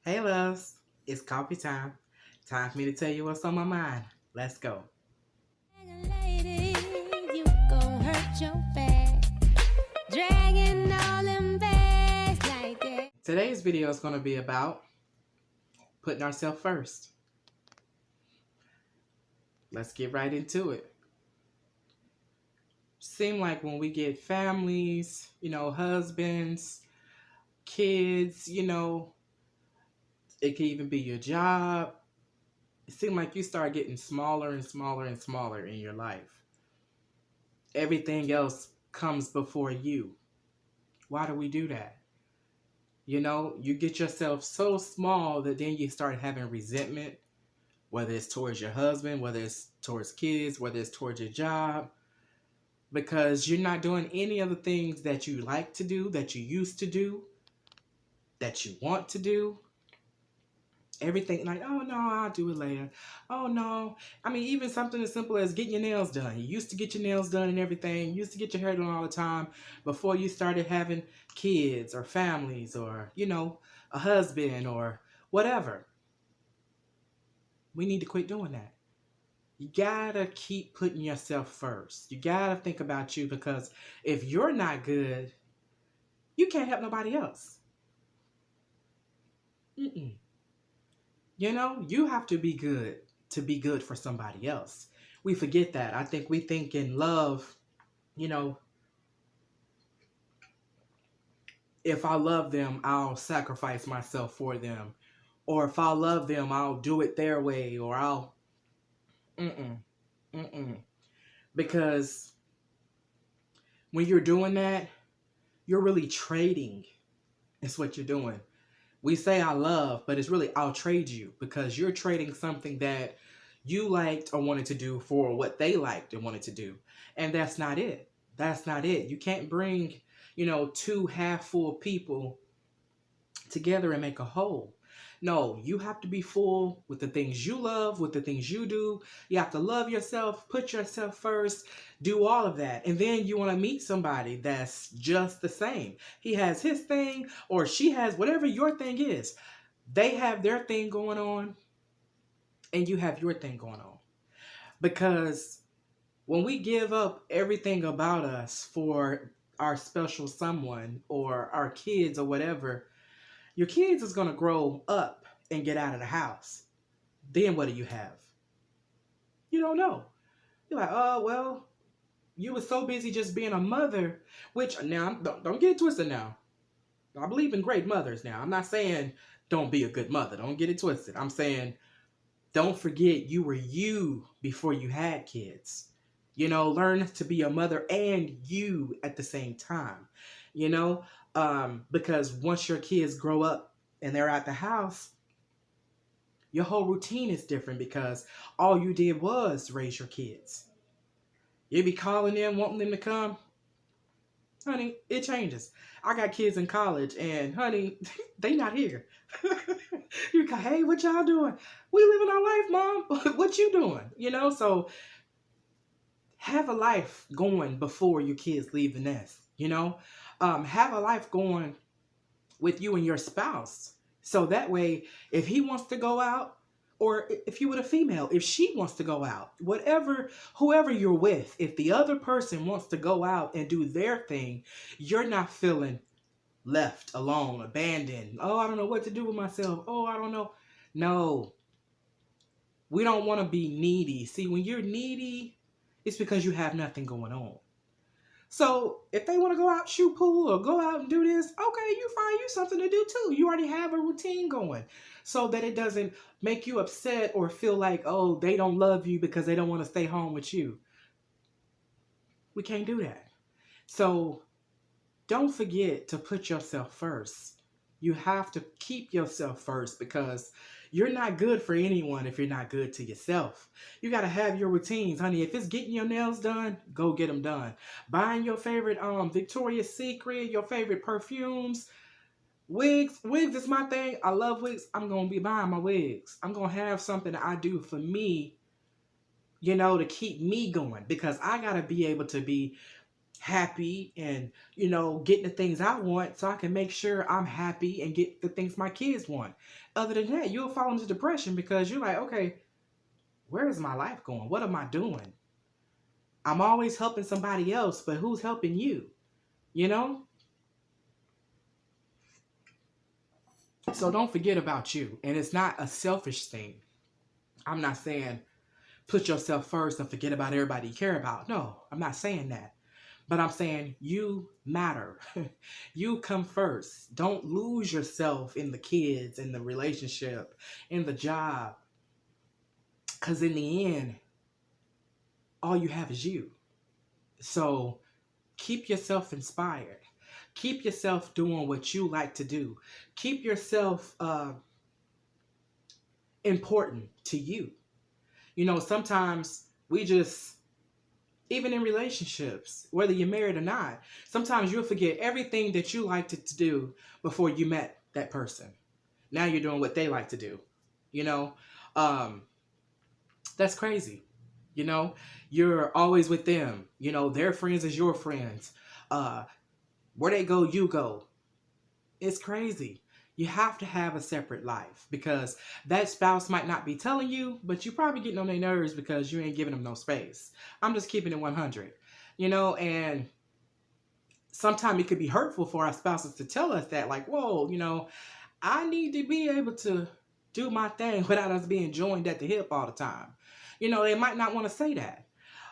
Hey loves, it's coffee time. Time for me to tell you what's on my mind. Let's go. Lady, you gon' hurt your back. Dragging all them bags like that. Today's video is going to be about putting ourselves first. Let's get right into it. Seem like when we get families, husbands, kids, it can even be your job. It seems like you start getting smaller and smaller and smaller in your life. Everything else comes before you. Why do we do that? You get yourself so small that then you start having resentment, whether it's towards your husband, whether it's towards kids, whether it's towards your job, because you're not doing any of the things that you like to do, that you used to do, that you want to do. Everything like, oh no, I'll do it later. Oh no. I mean, even something as simple as getting your nails done. You used to get your nails done and everything. You used to get your hair done all the time before you started having kids or families or, a husband or whatever. We need to quit doing that. You gotta keep putting yourself first. You gotta think about you, because if you're not good, you can't help nobody else. You have to be good for somebody else. We forget that. I think we think in love, if I love them, I'll sacrifice myself for them. Or if I love them, I'll do it their way, or I'll mm-mm, mm-mm. Because when you're doing that, you're really trading. It's what you're doing. We say I love, but it's really I'll trade you, because you're trading something that you liked or wanted to do for what they liked and wanted to do. And that's not it. That's not it. You can't bring, two half full people together and make a whole. No, you have to be full with the things you love, with the things you do. You have to love yourself, put yourself first, do all of that. And then you want to meet somebody that's just the same. He has his thing, or she has whatever your thing is. They have their thing going on, and you have your thing going on. Because when we give up everything about us for our special someone or our kids or whatever, your kids is going to grow up and get out of the house. Then what do you have? You don't know. You're like, oh, well, you were so busy just being a mother, which now, don't get it twisted now. I believe in great mothers now. I'm not saying don't be a good mother. Don't get it twisted. I'm saying don't forget you were you before you had kids. Learn to be a mother and you at the same time. Because once your kids grow up and they're at the house, your whole routine is different, because all you did was raise your kids. You be calling them, wanting them to come. Honey, it changes. I got kids in college, and honey, they not here. You go, hey, what y'all doing? We living our life, Mom. What you doing? So have a life going before your kids leave the nest. Have a life going with you and your spouse. So that way, if he wants to go out, or if you were a female, if she wants to go out, whoever you're with, if the other person wants to go out and do their thing, you're not feeling left alone, abandoned. Oh, I don't know what to do with myself. Oh, I don't know. No, we don't want to be needy. See, when you're needy, it's because you have nothing going on. So if they want to go out, shoot pool, or go out and do this, okay, you find you something to do too. You already have a routine going, so that it doesn't make you upset or feel like, oh, they don't love you because they don't want to stay home with you. We can't do that. So don't forget to put yourself first. You have to keep yourself first, because you're not good for anyone if you're not good to yourself. You got to have your routines, honey. If it's getting your nails done, go get them done. Buying your favorite Victoria's Secret, your favorite perfumes, wigs. Wigs is my thing. I love wigs. I'm going to be buying my wigs. I'm going to have something that I do for me, to keep me going, because I got to be able to be happy and, getting the things I want so I can make sure I'm happy and get the things my kids want. Other than that, you'll fall into depression because you're like, okay, where is my life going? What am I doing? I'm always helping somebody else, but who's helping you? You know? So don't forget about you. And it's not a selfish thing. I'm not saying put yourself first and forget about everybody you care about. No, I'm not saying that. But I'm saying you matter. You come first. Don't lose yourself in the kids, in the relationship, in the job. Because in the end, all you have is you. So keep yourself inspired. Keep yourself doing what you like to do. Keep yourself important to you. Sometimes we just, even in relationships, whether you're married or not, sometimes you'll forget everything that you liked to do before you met that person. Now you're doing what they like to do. That's crazy. You're always with them. Their friends is your friends. Where they go, you go. It's crazy. You have to have a separate life because that spouse might not be telling you, but you're probably getting on their nerves because you ain't giving them no space. I'm just keeping it 100, and sometimes it could be hurtful for our spouses to tell us that, like, whoa, I need to be able to do my thing without us being joined at the hip all the time. They might not want to say that,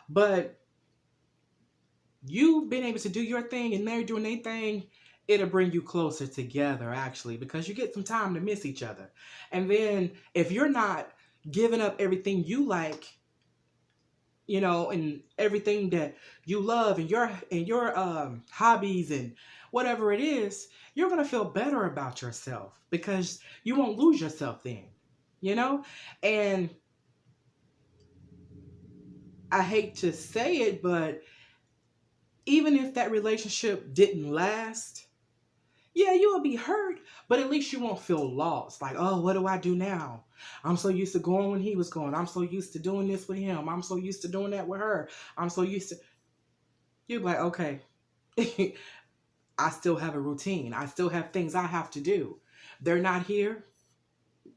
but you being able to do your thing and they're doing their thing, it'll bring you closer together, actually, because you get some time to miss each other. And then if you're not giving up everything you like, and everything that you love and your hobbies and whatever it is, you're going to feel better about yourself because you won't lose yourself then, And I hate to say it, but even if that relationship didn't last, yeah, you will be hurt, but at least you won't feel lost. Like, oh, what do I do now? I'm so used to going when he was going. I'm so used to doing this with him. I'm so used to doing that with her. I'm so used to... You're like, okay, I still have a routine. I still have things I have to do. They're not here.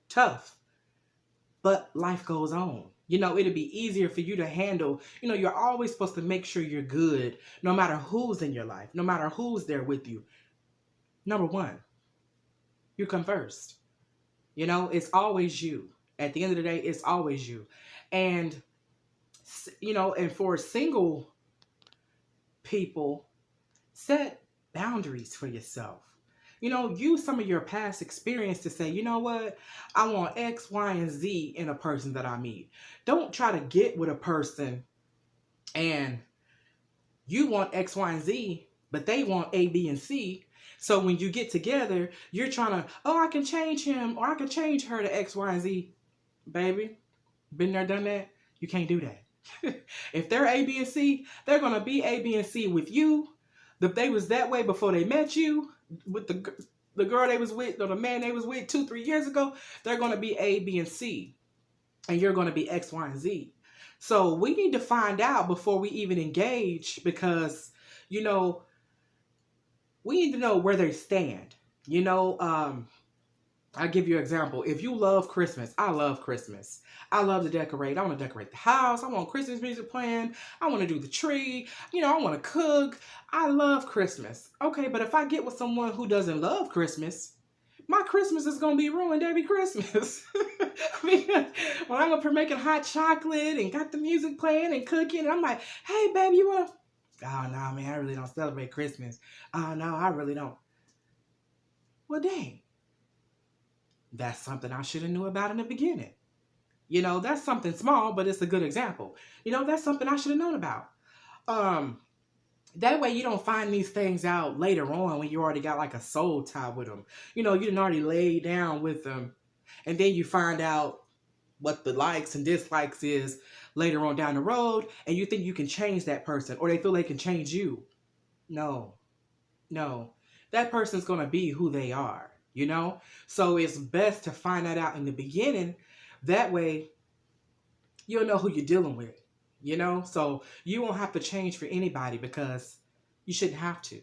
Tough. But life goes on. It'll be easier for you to handle. You're always supposed to make sure you're good no matter who's in your life, no matter who's there with you. Number one, you come first. It's always you. At the end of the day, it's always you. And, and for single people, set boundaries for yourself. Use some of your past experience to say, you know what? I want X, Y, and Z in a person that I meet. Don't try to get with a person and you want X, Y, and Z, but they want A, B, and C. So when you get together, you're trying to, I can change him or I can change her to X, Y, and Z. Baby, been there, done that. You can't do that. If they're A, B, and C, they're going to be A, B, and C with you. If they was that way before they met you, with the girl they was with or the man they was with 2-3 years ago, they're going to be A, B, and C. And you're going to be X, Y, and Z. So we need to find out before we even engage because, we need to know where they stand. I'll give you an example. If you love Christmas, I love Christmas. I love to decorate. I want to decorate the house. I want Christmas music playing. I want to do the tree. I want to cook. I love Christmas. Okay, but if I get with someone who doesn't love Christmas, my Christmas is going to be ruined every Christmas. When I'm up here making hot chocolate and got the music playing and cooking, and I'm like, hey, baby, you want to... Oh, no, man, I really don't celebrate Christmas. Oh, no, I really don't. Well, dang. That's something I should have knew about in the beginning. That's something small, but it's a good example. That's something I should have known about. That way you don't find these things out later on when you already got like a soul tie with them. You didn't already lay down with them. And then you find out what the likes and dislikes is later on down the road. And you think you can change that person or they feel they can change you. No. That person's going to be who they are. So it's best to find that out in the beginning. That way, you'll know who you're dealing with, So you won't have to change for anybody because You shouldn't have to.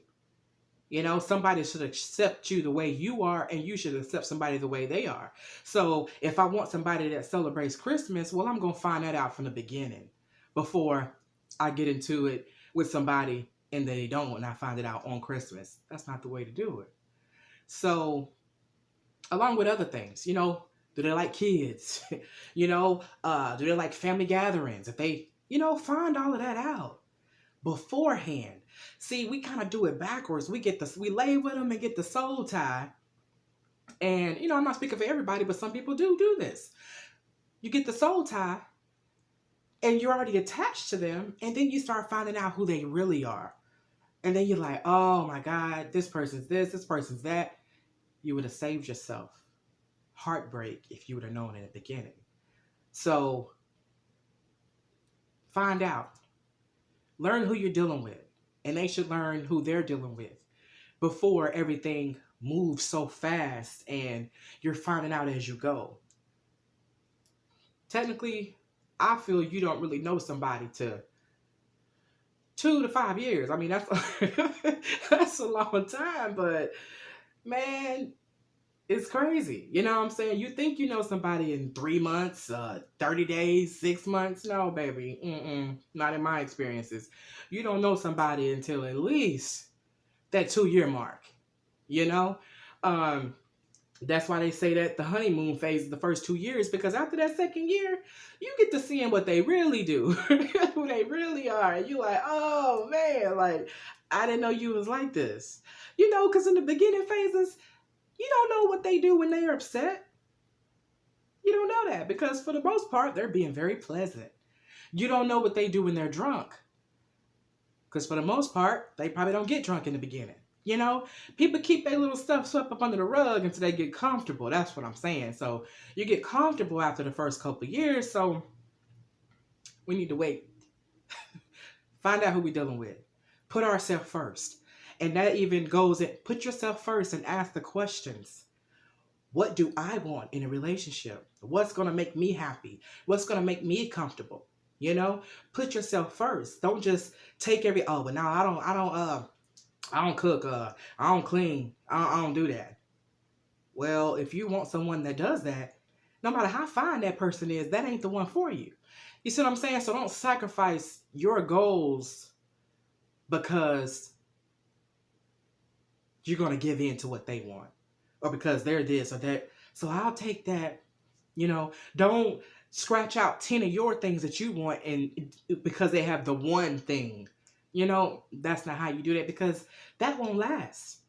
You know, somebody should accept you the way you are, and you should accept somebody the way they are. So if I want somebody that celebrates Christmas, well, I'm going to find that out from the beginning before I get into it with somebody and they don't, and I find it out on Christmas. That's not the way to do it. So, along with other things, you know, do they like kids? You know, do they like family gatherings? If they, you know, find all of that out beforehand. See, we kind of do it backwards. We lay with them and get the soul tie. And, you know, I'm not speaking for everybody, but some people do this. You get the soul tie and you're already attached to them. And then you start finding out who they really are. And then you're like, oh my God, this person's this person's that. You would have saved yourself heartbreak if you would have known in the beginning. So find out. Learn who you're dealing with. And they should learn who they're dealing with before everything moves so fast and you're finding out as you go. Technically, I feel you don't really know somebody to 2 to 5 years. I mean, that's a long time, but man, it's crazy. You know what I'm saying? You think you know somebody in 3 months, 30 days, 6 months. No, baby. Not in my experiences. You don't know somebody until at least that 2-year mark. You know? That's why they say that the honeymoon phase is the first 2 years, because after that second year, you get to seeing what they really do, who they really are. And you're like, oh man, like, I didn't know you was like this. You know, because in the beginning phases, you don't know what they do when they're upset. You don't know that, because for the most part, they're being very pleasant. You don't know what they do when they're drunk, because for the most part, they probably don't get drunk in the beginning. You know, people keep their little stuff swept up under the rug until they get comfortable. That's what I'm saying. So you get comfortable after the first couple of years. So we need to wait. Find out who we're dealing with. Put ourselves first. And that even goes in, put yourself first and ask the questions. What do I want in a relationship? What's going to make me happy? What's going to make me comfortable? You know, put yourself first. Don't just take but now I don't cook, I don't clean, I don't do that. Well, if you want someone that does that, no matter how fine that person is, that ain't the one for you. You see what I'm saying? So don't sacrifice your goals because you're going to give in to what they want, or because they're this or that. So I'll take that. You know, don't scratch out 10 of your things that you want and because they have the one thing. You know, that's not how you do that, because that won't last.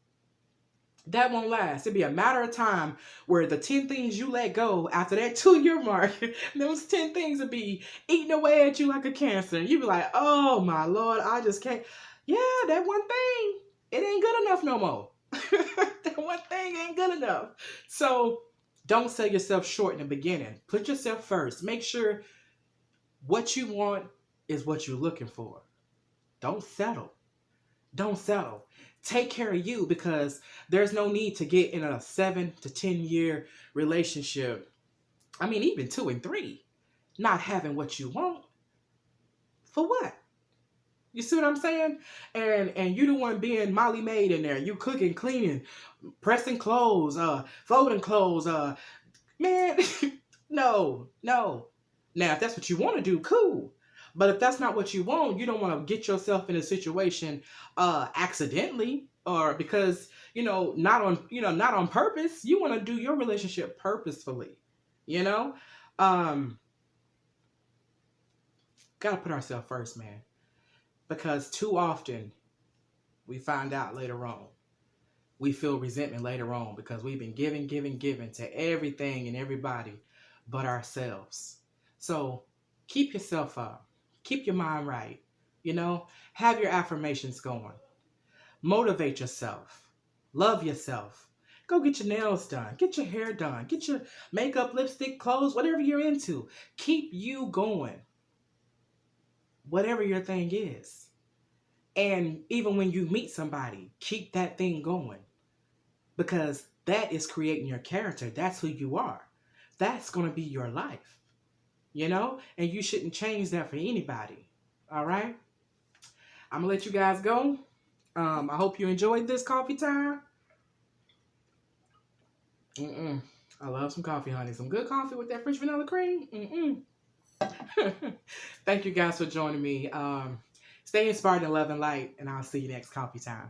That won't last. It'll be a matter of time where the 10 things you let go after that 2-year mark, those 10 things will be eating away at you like a cancer. And you'll be like, oh my Lord, I just can't. Yeah, that one thing, it ain't good enough no more. That one thing ain't good enough. So don't sell yourself short in the beginning. Put yourself first. Make sure what you want is what you're looking for. Don't settle. Don't settle. Take care of you, because there's no need to get in a 7 to 10 year relationship. I mean, even 2 and 3, not having what you want. For what? You see what I'm saying? And you the one being Molly Maid in there. You cooking, cleaning, pressing clothes, folding clothes. Man, no. Now, if that's what you want to do, cool. But if that's not what you want, you don't want to get yourself in a situation accidentally, or because, not on purpose. You want to do your relationship purposefully, Got to put ourselves first, man. Because too often we find out later on. We feel resentment later on because we've been giving to everything and everybody but ourselves. So keep yourself up. Keep your mind right. Have your affirmations going. Motivate yourself. Love yourself. Go get your nails done. Get your hair done. Get your makeup, lipstick, clothes, whatever you're into. Keep you going. Whatever your thing is. And even when you meet somebody, keep that thing going. Because that is creating your character. That's who you are. That's going to be your life. And you shouldn't change that for anybody. All right? I'm going to let you guys go. I hope you enjoyed this coffee time. I love some coffee, honey. Some good coffee with that French vanilla cream. Thank you guys for joining me. Stay inspired and love and light, and I'll see you next coffee time.